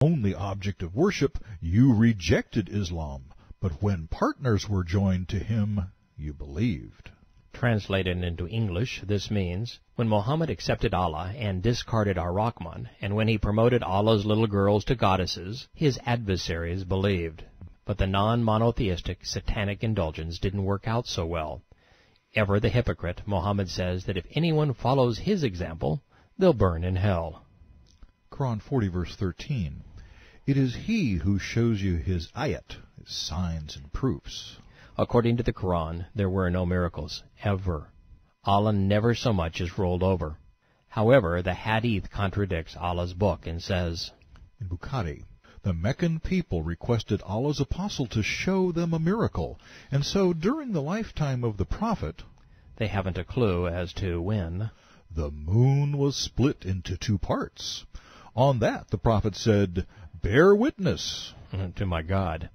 only object of worship, you rejected Islam, but when partners were joined to him, you believed. Translated into English, this means, when Muhammad accepted Allah and discarded Ar-Rahman, and when he promoted Allah's little girls to goddesses, his adversaries believed. But the non-monotheistic satanic indulgence didn't work out so well. Ever the hypocrite, Muhammad says that if anyone follows his example, they'll burn in hell. Quran 40 verse 13. It is he who shows you his ayat, his signs and proofs. According to the Quran, there were no miracles, ever. Allah never so much as rolled over. However, the Hadith contradicts Allah's book and says, in Bukhari, the Meccan people requested Allah's apostle to show them a miracle, and so during the lifetime of the prophet, they haven't a clue as to when, the moon was split into 2 parts. On that the prophet said, bear witness. To my God.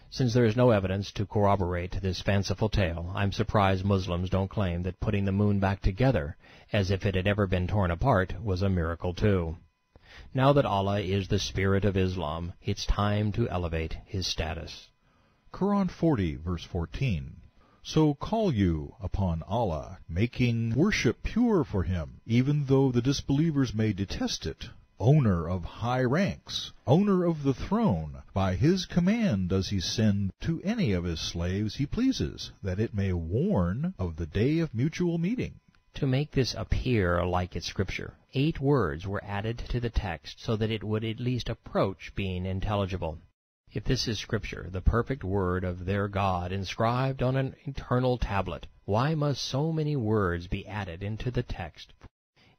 Since there is no evidence to corroborate this fanciful tale, I'm surprised Muslims don't claim that putting the moon back together, as if it had ever been torn apart, was a miracle too. Now that Allah is the spirit of Islam, it's time to elevate his status. Quran 40, verse 14. So call you upon Allah, making worship pure for him, even though the disbelievers may detest it. Owner of high ranks, owner of the throne, by his command does he send to any of his slaves he pleases, that it may warn of the day of mutual meeting. To make this appear like its scripture, 8 words were added to the text so that it would at least approach being intelligible. If this is scripture, the perfect word of their God inscribed on an eternal tablet, why must so many words be added into the text?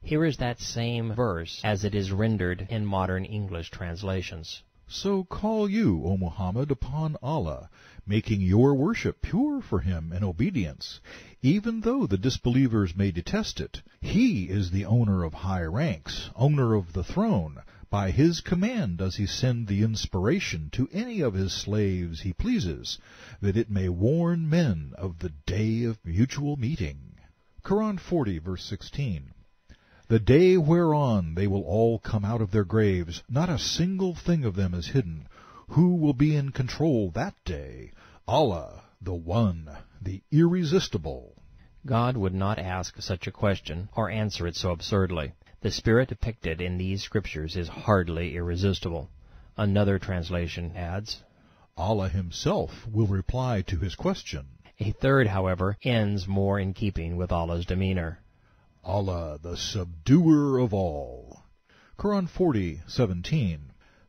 Here is that same verse as it is rendered in modern English translations. So call you, O Muhammad, upon Allah, making your worship pure for him in obedience, even though the disbelievers may detest it. He is the owner of high ranks, owner of the throne. By his command does he send the inspiration to any of his slaves he pleases, that it may warn men of the day of mutual meeting. Quran 40, verse 16. The day whereon they will all come out of their graves, not a single thing of them is hidden. Who will be in control that day? Allah, the One, the Irresistible. God would not ask such a question or answer it so absurdly. The spirit depicted in these scriptures is hardly irresistible. Another translation adds, Allah himself will reply to his question. A third, however, ends more in keeping with Allah's demeanor. Allah, the subduer of all. Quran 40:17.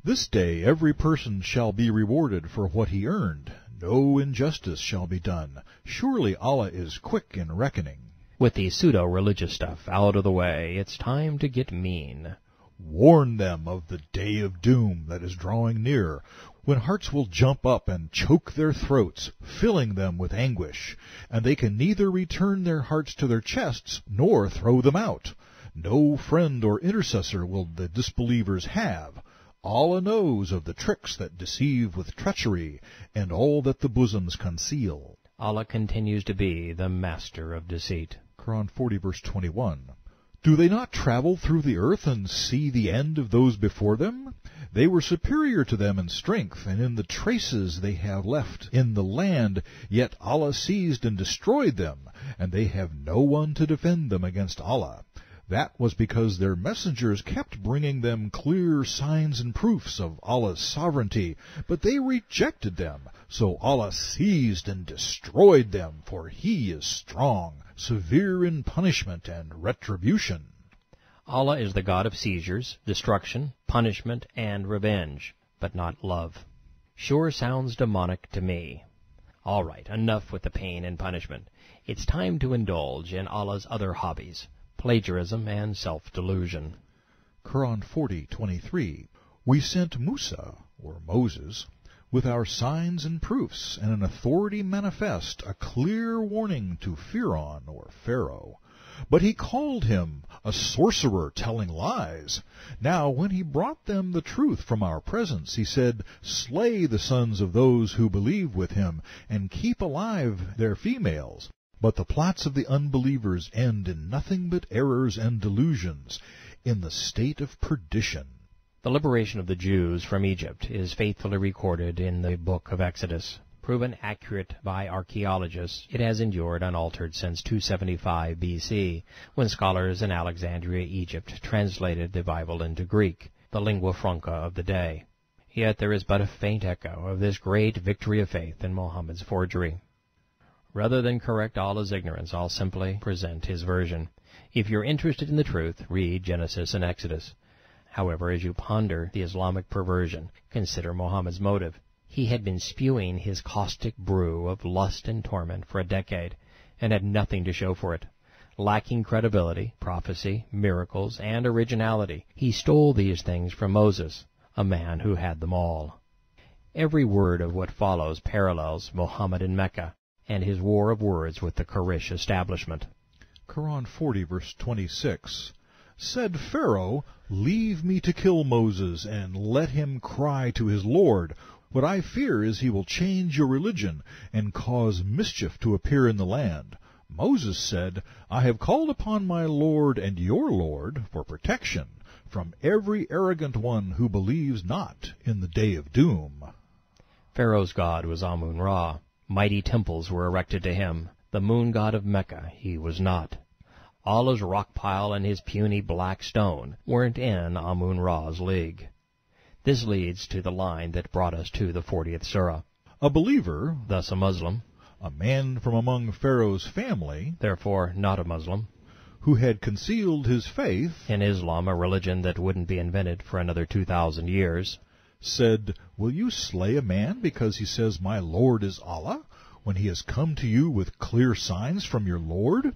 This day every person shall be rewarded for what he earned. No injustice shall be done. Surely Allah is quick in reckoning. With the pseudo-religious stuff out of the way, it's time to get mean. Warn them of the day of doom that is drawing near, when hearts will jump up and choke their throats, filling them with anguish, and they can neither return their hearts to their chests nor throw them out. No friend or intercessor will the disbelievers have. Allah knows of the tricks that deceive with treachery, and all that the bosoms conceal. Allah continues to be the master of deceit. Quran 40, verse 21. Do they not travel through the earth and see the end of those before them? They were superior to them in strength, and in the traces they have left in the land, yet Allah seized and destroyed them, and they have no one to defend them against Allah. That was because their messengers kept bringing them clear signs and proofs of Allah's sovereignty, but they rejected them. So Allah seized and destroyed them, for He is strong, severe in punishment and retribution. Allah is the God of seizures, destruction, punishment, and revenge, but not love. Sure sounds demonic to me. All right, enough with the pain and punishment. It's time to indulge in Allah's other hobbies, plagiarism and self-delusion. Quran 40:23. We sent Musa, or Moses, with our signs and proofs and an authority manifest, a clear warning to Pharaoh, or Pharaoh. But he called him a sorcerer telling lies. Now when he brought them the truth from our presence, he said, Slay the sons of those who believe with him, and keep alive their females. But the plots of the unbelievers end in nothing but errors and delusions, in the state of perdition. The liberation of the Jews from Egypt is faithfully recorded in the book of Exodus. Proven accurate by archaeologists, it has endured unaltered since 275 BC, when scholars in Alexandria, Egypt, translated the Bible into Greek, the lingua franca of the day. Yet there is but a faint echo of this great victory of faith in Muhammad's forgery. Rather than correct Allah's ignorance, I'll simply present his version. If you're interested in the truth, read Genesis and Exodus. However, as you ponder the Islamic perversion, consider Muhammad's motive. He had been spewing his caustic brew of lust and torment for a decade, and had nothing to show for it. Lacking credibility, prophecy, miracles, and originality, he stole these things from Moses, a man who had them all. Every word of what follows parallels Muhammad in Mecca, and his war of words with the Quraysh establishment. Quran 40, verse 26. Said Pharaoh, "Leave me to kill Moses, and let him cry to his Lord. What I fear is he will change your religion, and cause mischief to appear in the land." Moses said, "I have called upon my Lord and your Lord for protection from every arrogant one who believes not in the day of doom." Pharaoh's god was Amun-Ra. Mighty temples were erected to him. The moon god of Mecca he was not. Allah's rock pile and his puny black stone weren't in Amun-Ra's league. This leads to the line that brought us to the 40th surah. A believer, Thus a Muslim, a man from among Pharaoh's family, therefore not a Muslim, who had concealed his faith, in Islam, a religion that wouldn't be invented for another 2,000 years, said, "Will you slay a man because he says, 'My Lord is Allah,' when he has come to you with clear signs from your Lord?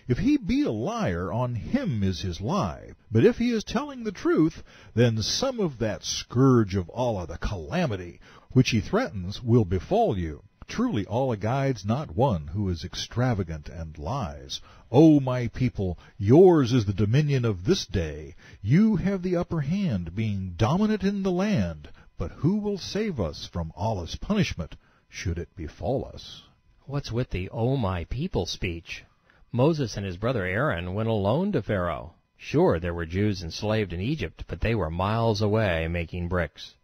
If he be a liar, on him is his lie. But if he is telling the truth, then some of that scourge of Allah, the calamity, which he threatens, will befall you. Truly Allah guides not one who is extravagant and lies. O my people, yours is the dominion of this day. You have the upper hand, being dominant in the land. But who will save us from Allah's punishment, should it befall us?" What's with the "O my people" speech? Moses and his brother Aaron went alone to Pharaoh. Sure, there were Jews enslaved in Egypt, but they were miles away making bricks.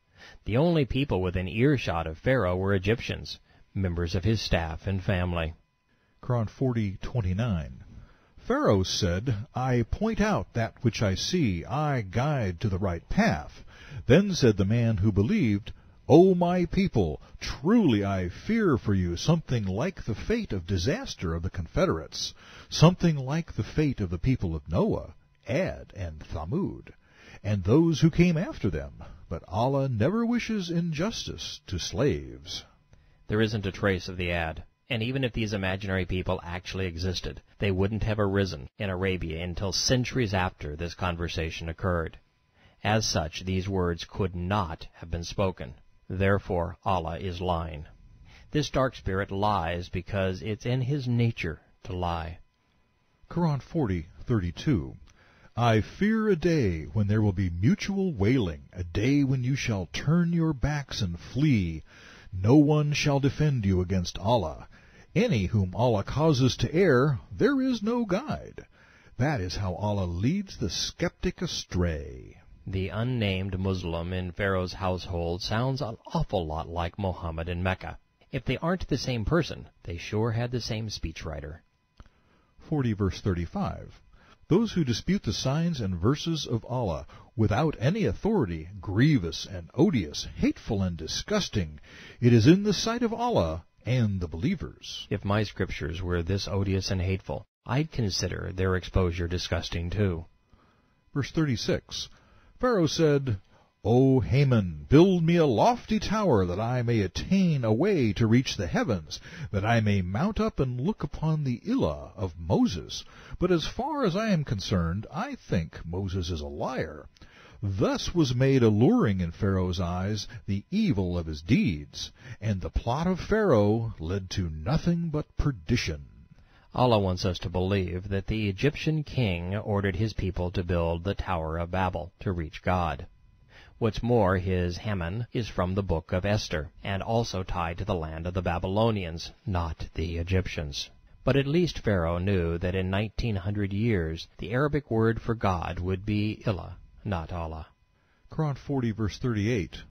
The only people within earshot of Pharaoh were Egyptians, members of his staff and family. Quran 40:29. Pharaoh said, "I point out that which I see, I guide to the right path." Then said the man who believed, "O my people, truly I fear for you something like the fate of disaster of the Confederates, something like the fate of the people of Noah, Ad, and Thamud, and those who came after them. But Allah never wishes injustice to slaves." There isn't a trace of the Ad, and even if these imaginary people actually existed, they wouldn't have arisen in Arabia until centuries after this conversation occurred. As such, these words could not have been spoken. Therefore, Allah is lying. This dark spirit lies because it's in his nature to lie. Quran 40:32. I fear a day when there will be mutual wailing, a day when you shall turn your backs and flee. No one shall defend you against Allah. Any whom Allah causes to err, there is no guide. That is how Allah leads the skeptic astray. The unnamed Muslim in Pharaoh's household sounds an awful lot like Muhammad in Mecca. If they aren't the same person, they sure had the same speechwriter. 40 verse 35. Those who dispute the signs and verses of Allah without any authority, grievous and odious, hateful and disgusting, it is in the sight of Allah and the believers. If my scriptures were this odious and hateful, I'd consider their exposure disgusting too. Verse 36. Pharaoh said, "O Haman, build me a lofty tower, that I may attain a way to reach the heavens, that I may mount up and look upon the Ilah of Moses. But as far as I am concerned, I think Moses is a liar." Thus was made alluring in Pharaoh's eyes the evil of his deeds, and the plot of Pharaoh led to nothing but perdition. Allah wants us to believe that the Egyptian king ordered his people to build the Tower of Babel to reach God. What's more, his Haman is from the book of Esther, and also tied to the land of the Babylonians, not the Egyptians. But at least Pharaoh knew that in 1900 years the Arabic word for God would be Ilah, not Allah. Quran 40 verse 38,